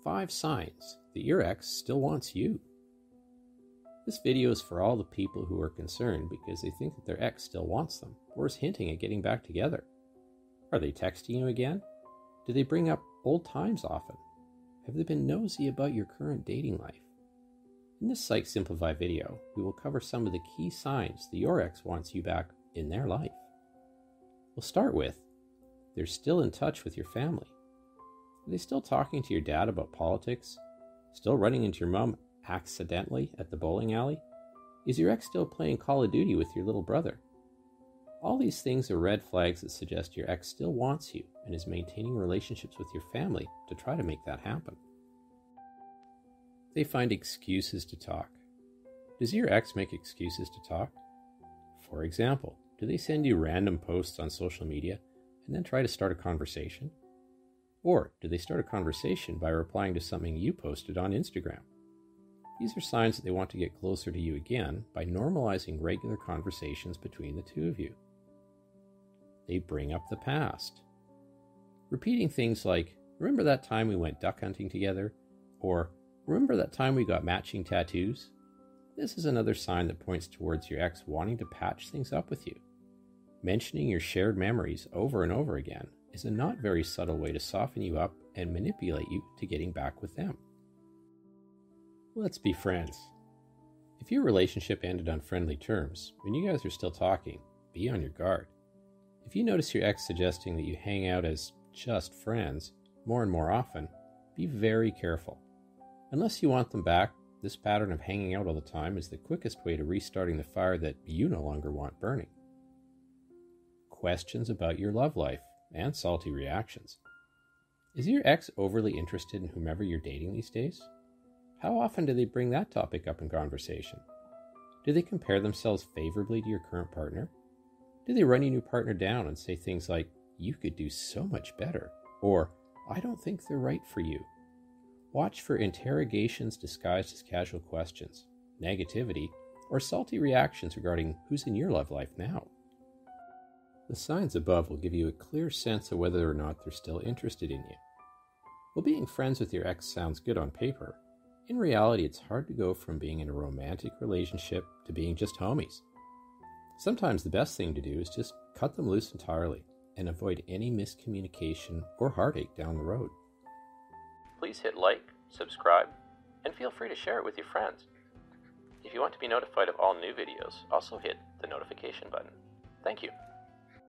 5 signs that your ex still wants you. This video is for all the people who are concerned because they think that their ex still wants them or is hinting at getting back together. Are they texting you again? Do they bring up old times often? Have they been nosy about your current dating life? In this Psych Simplify video, we will cover some of the key signs that your ex wants you back in their life. We'll start with, they're still in touch with your family. Are they still talking to your dad about politics? Still running into your mom accidentally at the bowling alley? Is your ex still playing Call of Duty with your little brother? All these things are red flags that suggest your ex still wants you and is maintaining relationships with your family to try to make that happen. They find excuses to talk. Does your ex make excuses to talk? For example, do they send you random posts on social media and then try to start a conversation? Or do they start a conversation by replying to something you posted on Instagram? These are signs that they want to get closer to you again by normalizing regular conversations between the two of you. They bring up the past. Repeating things like, remember that time we went duck hunting together? Or, remember that time we got matching tattoos? This is another sign that points towards your ex wanting to patch things up with you. Mentioning your shared memories over and over again is a not very subtle way to soften you up and manipulate you to getting back with them. Let's be friends. If your relationship ended on friendly terms, when you guys are still talking, be on your guard. If you notice your ex suggesting that you hang out as just friends more and more often, be very careful. Unless you want them back, this pattern of hanging out all the time is the quickest way to restarting the fire that you no longer want burning. Questions about your love life and salty reactions. Is your ex overly interested in whomever you're dating these days? How often do they bring that topic up in conversation? Do they compare themselves favorably to your current partner? Do they run your new partner down and say things like, you could do so much better, or I don't think they're right for you? Watch for interrogations disguised as casual questions, negativity, or salty reactions regarding who's in your love life now. The signs above will give you a clear sense of whether or not they're still interested in you. While being friends with your ex sounds good on paper, in reality it's hard to go from being in a romantic relationship to being just homies. Sometimes the best thing to do is just cut them loose entirely and avoid any miscommunication or heartache down the road. Please hit like, subscribe, and feel free to share it with your friends. If you want to be notified of all new videos, also hit the notification button. Thank you.